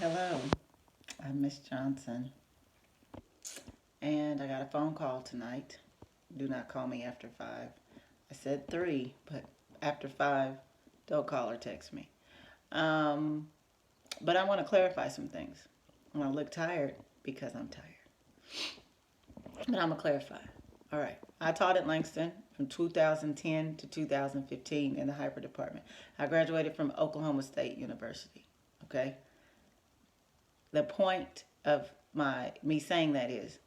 Hello, I'm Miss Johnson, and I got a phone call tonight. Do not call me after 5. I said 3, but after 5, don't call or text me. Um, but I want to clarify some things. I look tired because I'm tired. But I'm going to clarify. All right. I taught at Langston from 2010 to 2015 in the HPER department. I graduated from Oklahoma State University. Okay. The point of me saying that is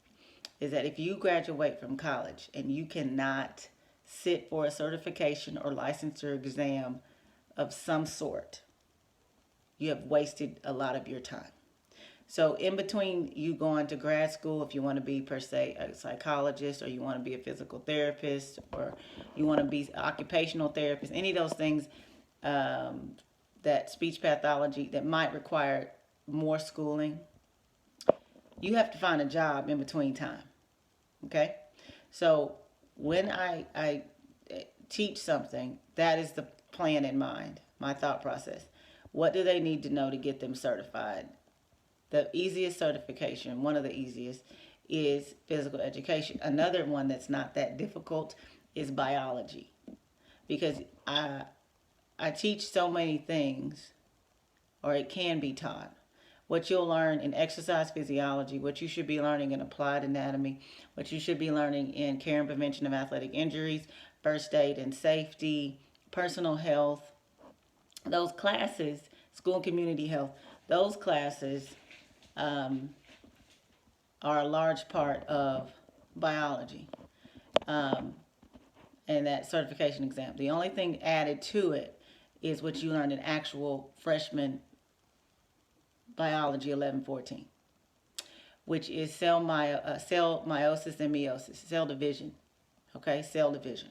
that if you graduate from college and you cannot sit for a certification or licensure exam of some sort, you have wasted a lot of your time. So in between you going to grad school, if you want to be per se a psychologist, or you want to be a physical therapist, or you want to be an occupational therapist, any of those things, that speech pathology that might require more schooling, you have to find a job in between time. Okay? So when I teach something, that is the plan in mind, my thought process. What do they need to know to get them certified? The easiest certification, one of the easiest, is physical education. Another one that's not that difficult is biology, because I teach so many things, or it can be taught. What you'll learn in exercise physiology, what you should be learning in applied anatomy, what you should be learning in care and prevention of athletic injuries, first aid and safety, personal health, those classes, school and community health, those classes are a large part of biology, and that certification exam. The only thing added to it is what you learn in actual freshman biology 1114, which is cell meiosis and meiosis, cell division. Okay, cell division.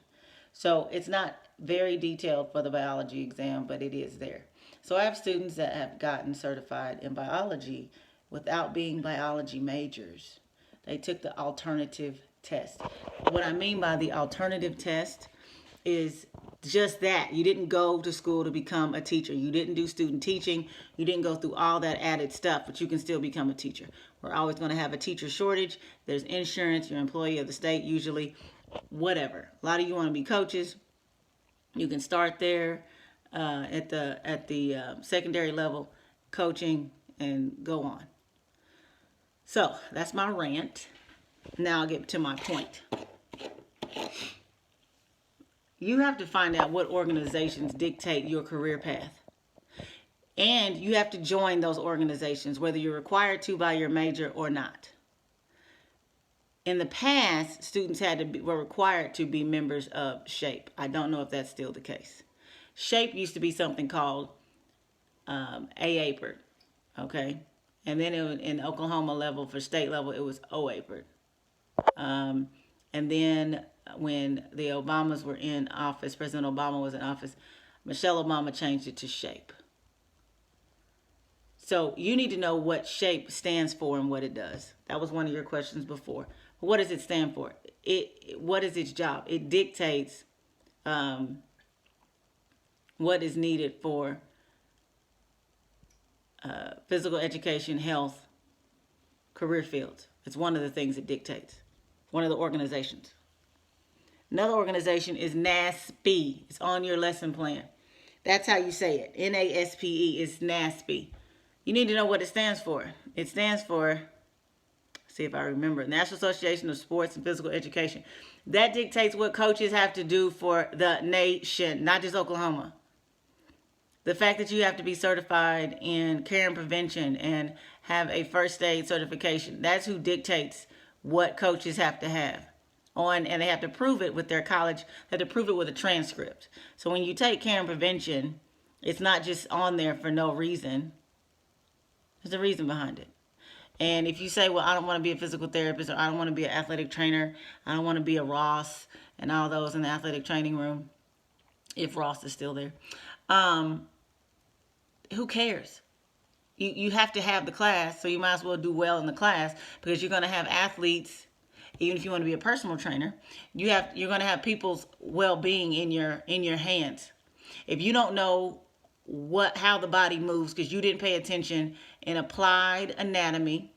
So it's not very detailed for the biology exam, but it is there. So I have students that have gotten certified in biology without being biology majors. They took the alternative test. What I mean by the alternative test is just that. You didn't go to school to become a teacher. You didn't do student teaching. You didn't go through all that added stuff, but you can still become a teacher. We're always going to have a teacher shortage. There's insurance. You're an employee of the state usually. Whatever. A lot of you want to be coaches. You can start there at the secondary level, coaching, and go on. So that's my rant. Now I'll get to my point. You have to find out what organizations dictate your career path. And you have to join those organizations, whether you're required to by your major or not. In the past, students were required to be members of SHAPE. I don't know if that's still the case. SHAPE used to be something called HPER, okay? And then in Oklahoma level, for state level, it was HPER. And then when the Obamas were in office, President Obama was in office, Michelle Obama changed it to SHAPE. So you need to know what SHAPE stands for and what it does. That was one of your questions before. What does it stand for? What is its job? It dictates what is needed for physical education, health, career fields. It's one of the things it dictates. One of the organizations. Another organization is NASPE. It's on your lesson plan. That's how you say it. NASPE is NASPE. You need to know what it stands for. It stands for, see if I remember, National Association of Sports and Physical Education. That dictates what coaches have to do for the nation, not just Oklahoma. The fact that you have to be certified in care and prevention and have a first aid certification, that's who dictates what coaches have to have on, and they have to prove it with their college. They have to prove it with a transcript. So when you take care and prevention, it's not just on there for no reason. There's a reason behind it. And if you say, well, I don't want to be a physical therapist, or I don't want to be an athletic trainer, I don't want to be a Ross and all those in the athletic training room, if Ross is still there, who cares? You have to have the class, so you might as well do well in the class, because you're going to have athletes. Even if you want to be a personal trainer, you're going to have people's well-being in your hands. If you don't know how the body moves, because you didn't pay attention in applied anatomy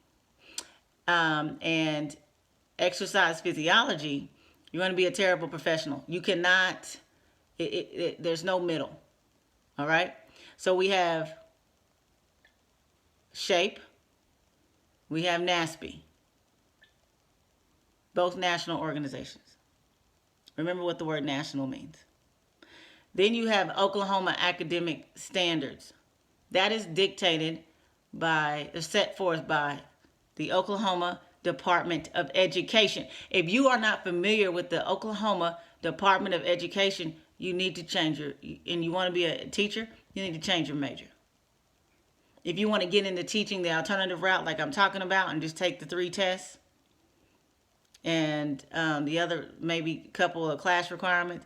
and exercise physiology, you're going to be a terrible professional. You cannot, there's no middle. All right? So we have SHAPE, we have NASP, both national organizations. Remember what the word national means. Then you have Oklahoma Academic Standards. That is dictated by, set forth by the Oklahoma Department of Education. If you are not familiar with the Oklahoma Department of Education, you need to change and you want to be a teacher, you need to change your major. If you want to get into teaching the alternative route like I'm talking about and just take the 3 tests and the other maybe couple of class requirements,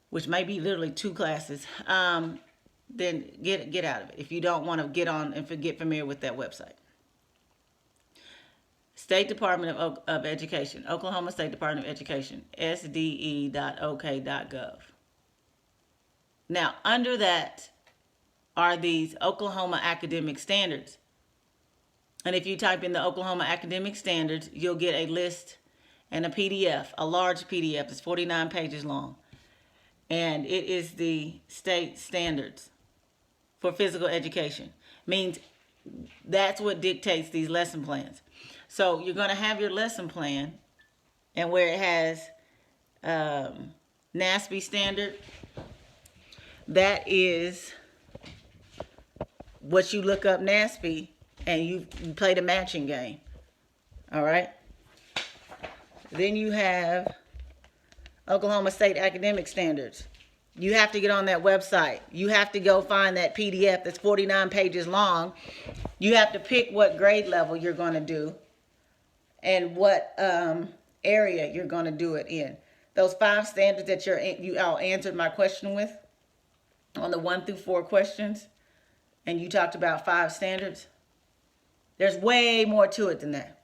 which may be literally 2 classes, then get out of it. If you don't want to get on and get familiar with that website. State Department of Education, Oklahoma State Department of Education, sde.ok.gov. Now, under that are these Oklahoma Academic Standards. And if you type in the Oklahoma Academic Standards, you'll get a list and a PDF, a large PDF. It's 49 pages long. And it is the state standards for physical education. Means that's what dictates these lesson plans. So you're going to have your lesson plan, and where it has NASP standard, that is what you look up NASP, and you play the matching game. All right? Then you have Oklahoma State Academic Standards. You have to get on that website. You have to go find that PDF that's 49 pages long. You have to pick what grade level you're going to do and what area you're going to do it in. Those 5 standards that you all answered my question with on the 1 through 4 questions, and you talked about 5 standards. There's way more to it than that.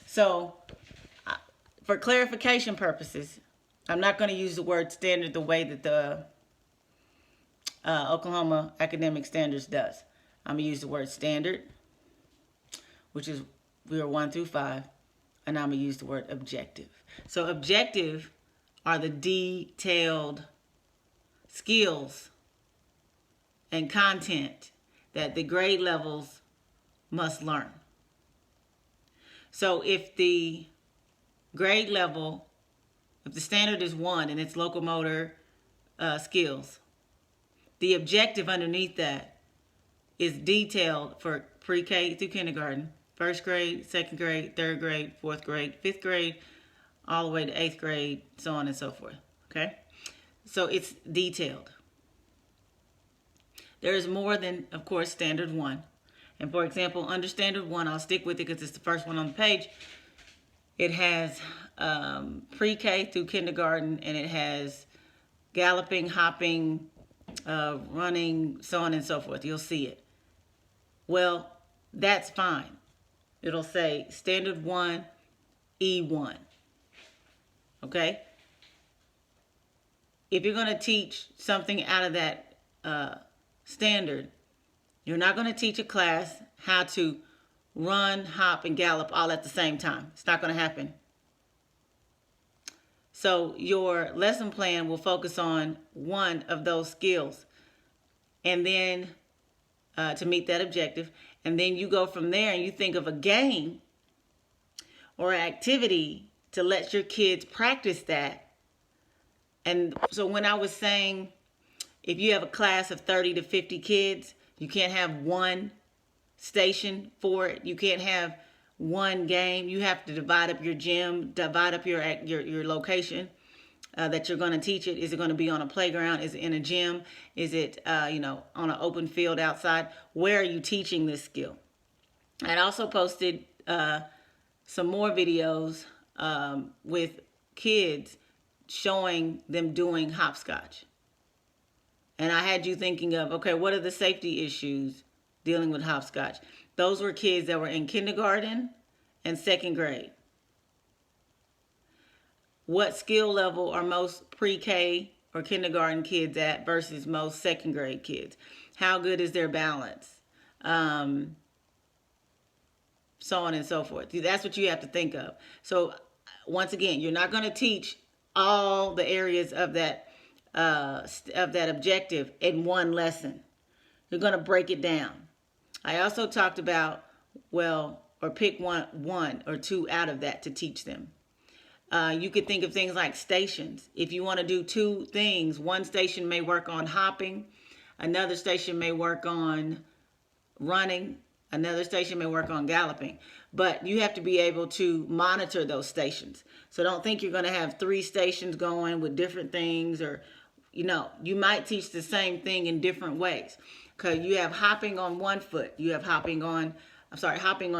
So for clarification purposes, I'm not going to use the word standard the way that the Oklahoma Academic Standards does. I'm going to use the word standard, which is we are 1 through 5, and I'm going to use the word objective. So objective are the detailed skills and content that the grade levels must learn. So if the grade level, if the standard is 1 and it's locomotor skills, the objective underneath that is detailed for pre-K through kindergarten, 1st grade, 2nd grade, 3rd grade, 4th grade, 5th grade, all the way to 8th grade, so on and so forth. Okay? So it's detailed. There is more than, of course, standard 1. And for example, under standard 1, I'll stick with it because it's the first one on the page. It has pre-K through kindergarten, and it has galloping, hopping, running, so on and so forth. You'll see it. Well, that's fine. It'll say standard 1, E1. Okay? If you're going to teach something out of that standard, you're not going to teach a class how to run, hop, and gallop all at the same time. It's not going to happen. So your lesson plan will focus on one of those skills, and then to meet that objective. And then you go from there and you think of a game or activity to let your kids practice that. And so when I was saying, if you have a class of 30 to 50 kids, you can't have one station for it. You can't have one game. You have to divide up your gym, divide up your location that you're going to teach it. Is it going to be on a playground? Is it in a gym? Is it on an open field outside? Where are you teaching this skill? I also posted some more videos with kids showing them doing hopscotch. And I had you thinking of, okay, what are the safety issues dealing with hopscotch? Those were kids that were in kindergarten and 2nd grade. What skill level are most pre-K or kindergarten kids at versus most second grade kids? How good is their balance? Um, so on and so forth. That's what you have to think of. So once again, you're not going to teach all the areas of that objective in one lesson. You're going to break it down. I also talked about, well, or pick one or two out of that to teach them. You could think of things like stations. If you want to do two things, one station may work on hopping, another station may work on running, another station may work on galloping. But you have to be able to monitor those stations. So don't think you're going to have three stations going with different things, or you might teach the same thing in different ways. Because you have hopping on one foot, you have hopping on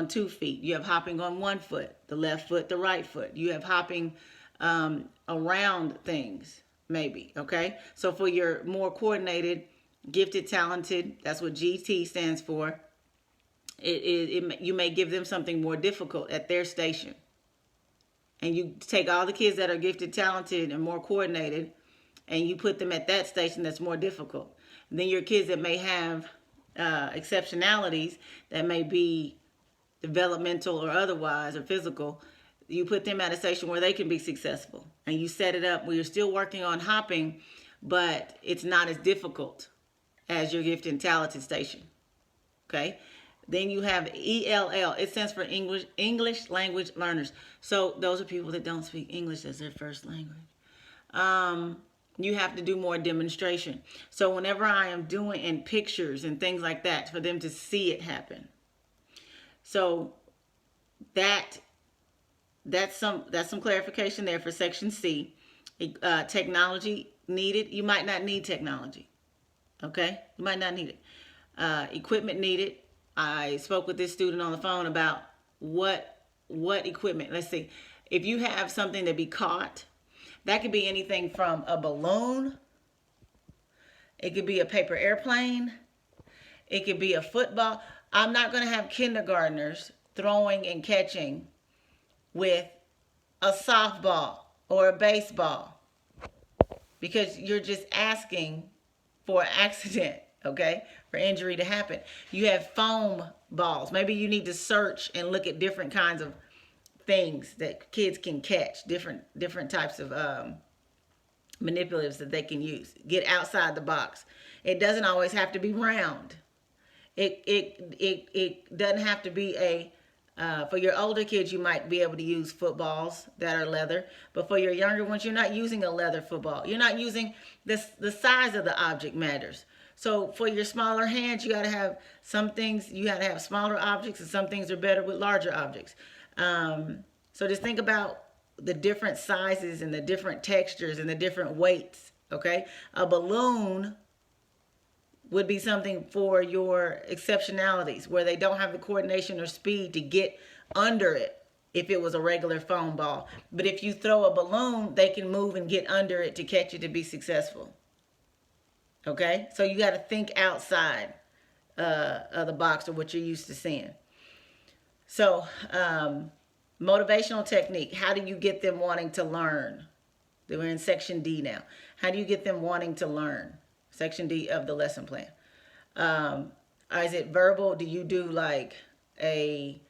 2 feet, you have hopping on 1 foot, the left foot, the right foot. You have hopping around things, maybe, okay? So for your more coordinated, gifted, talented, that's what GT stands for, you may give them something more difficult at their station. And you take all the kids that are gifted, talented, and more coordinated, and you put them at that station that's more difficult. And then your kids that may have exceptionalities, that may be developmental or otherwise or physical, you put them at a station where they can be successful. And you set it up where you're still working on hopping, but it's not as difficult as your gifted and talented station. Okay? Then you have ELL. It stands for English Language Learners. So those are people that don't speak English as their first language. You have to do more demonstration. So whenever I am doing in pictures and things like that, for them to see it happen. So that's some clarification there for section C. Technology needed. You might not need technology. Okay, you might not need it. Equipment needed. I spoke with this student on the phone about what equipment. Let's see. If you have something to be caught, that could be anything from a balloon. It could be a paper airplane. It could be a football. I'm not going to have kindergartners throwing and catching with a softball or a baseball, because you're just asking for an accident, okay, for injury to happen. You have foam balls. Maybe you need to search and look at different kinds of things that kids can catch, different types of manipulatives that they can use. Get outside the box. It doesn't always have to be round. It doesn't have to be for your older kids, you might be able to use footballs that are leather, but for your younger ones, you're not using a leather football. You're not using the size of the object matters. So for your smaller hands, you got to have some things, you got to have smaller objects, and some things are better with larger objects. So just think about the different sizes and the different textures and the different weights, okay? A balloon would be something for your exceptionalities, where they don't have the coordination or speed to get under it if it was a regular foam ball. But if you throw a balloon, they can move and get under it to catch it to be successful. Okay? So you got to think outside of the box or what you're used to seeing. So, motivational technique. How do you get them wanting to learn? We're in section D now. How do you get them wanting to learn? Section D of the lesson plan. Is it verbal? Do you do like a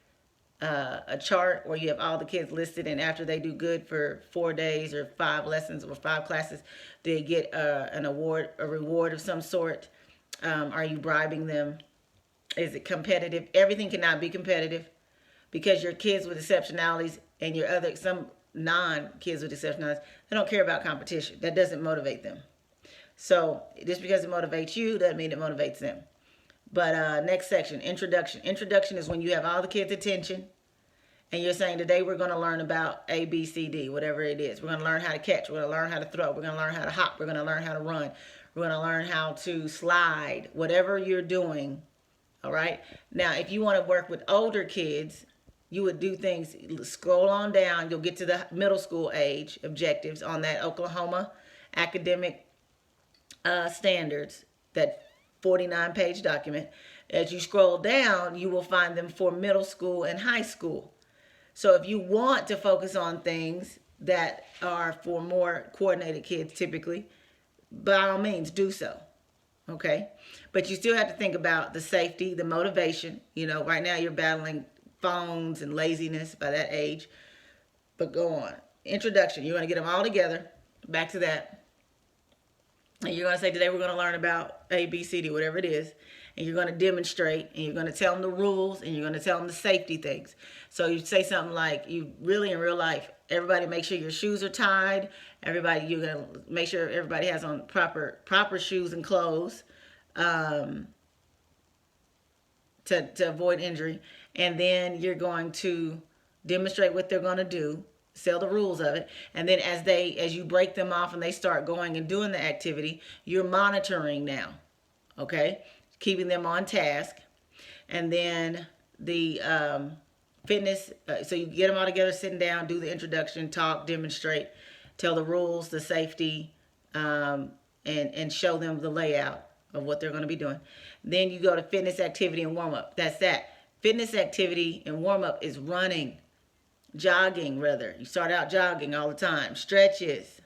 chart where you have all the kids listed, and after they do good for 4 days or 5 lessons or 5 classes, they get an award, a reward of some sort? Are you bribing them? Is it competitive? Everything cannot be competitive, because your kids with exceptionalities and some non-kids with exceptionalities, they don't care about competition. That doesn't motivate them. So just because it motivates you doesn't mean it motivates them. But next section, introduction. Introduction is when you have all the kids' attention and you're saying, today we're going to learn about A, B, C, D, whatever it is. We're going to learn how to catch. We're going to learn how to throw. We're going to learn how to hop. We're going to learn how to run. We're going to learn how to slide. Whatever you're doing, all right? Now, if you want to work with older kids, you would do things, scroll on down. You'll get to the middle school age objectives on that Oklahoma academic standards, that 49-page document. As you scroll down, you will find them for middle school and high school. So if you want to focus on things that are for more coordinated kids, typically, by all means do so. Okay, but you still have to think about the safety, the motivation. Right now you're battling phones and laziness by that age. But go on. Introduction. You're going to get them all together. Back to that. And you're going to say, today we're going to learn about A, B, C, D, whatever it is. And you're going to demonstrate, and you're going to tell them the rules, and you're going to tell them the safety things. So you say something like, you really, in real life, everybody make sure your shoes are tied. Everybody, you're going to make sure everybody has on proper shoes and clothes to avoid injury. And then you're going to demonstrate what they're going to do, sell the rules of it, and then as you break them off and they start going and doing the activity, you're monitoring now, okay, keeping them on task. And then the fitness, so you get them all together, sitting down, do the introduction, talk, demonstrate, tell the rules, the safety, and show them the layout of what they're going to be doing. Then you go to fitness, activity, and warm-up. That's that. Fitness, activity, and warm-up is running, jogging rather. You start out jogging all the time. Stretches.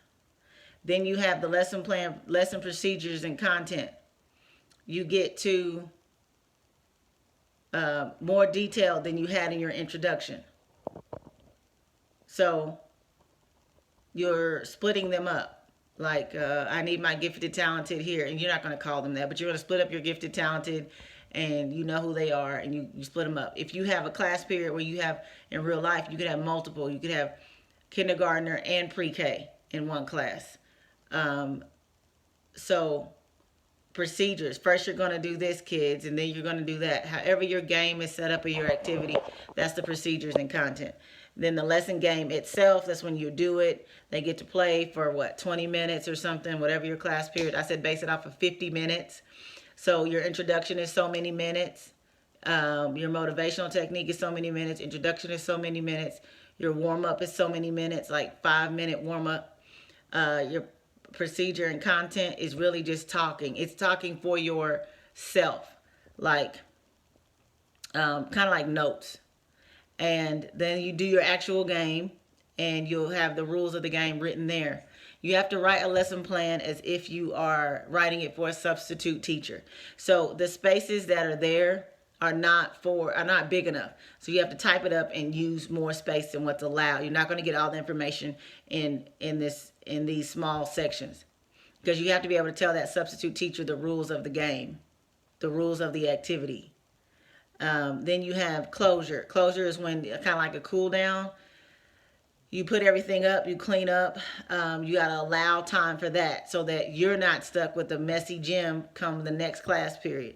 Then you have the lesson plan, lesson procedures, and content. You get to more detail than you had in your introduction. So you're splitting them up. Like, I need my gifted, talented here. And you're not going to call them that, but you're going to split up your gifted, talented, and you know who they are, and you split them up. If you have a class period where you have, in real life, you could have multiple. You could have kindergartner and pre-K in one class. So procedures. First, you're going to do this, kids, and then you're going to do that. However your game is set up or your activity, that's the procedures and content. Then the lesson game itself, that's when you do it. They get to play for, 20 minutes or something, whatever your class period. I said base it off of 50 minutes. So your introduction is so many minutes. Your motivational technique is so many minutes. Introduction is so many minutes. Your warm-up is so many minutes, like 5-minute warm-up. Your procedure and content is really just talking. It's talking for yourself, like kind of like notes. And then you do your actual game, and you'll have the rules of the game written there. You have to write a lesson plan as if you are writing it for a substitute teacher. So the spaces that are there are not big enough. So you have to type it up and use more space than what's allowed. You're not going to get all the information in these small sections, because you have to be able to tell that substitute teacher the rules of the game, the rules of the activity. Then you have closure. Closure is when, kind of like a cool down. You put everything up, you clean up. You got to allow time for that so that you're not stuck with a messy gym come the next class period.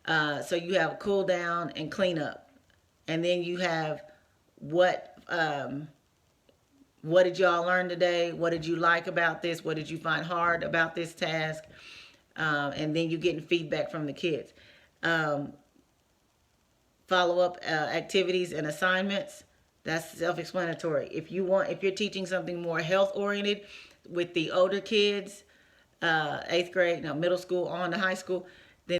So you have a cool down and clean up. And then you have what did y'all learn today? What did you like about this? What did you find hard about this task? And then you're getting feedback from the kids. Follow-up activities and assignments. That's self-explanatory. If you're teaching something more health-oriented with the older kids, 8th grade, middle school on to high school,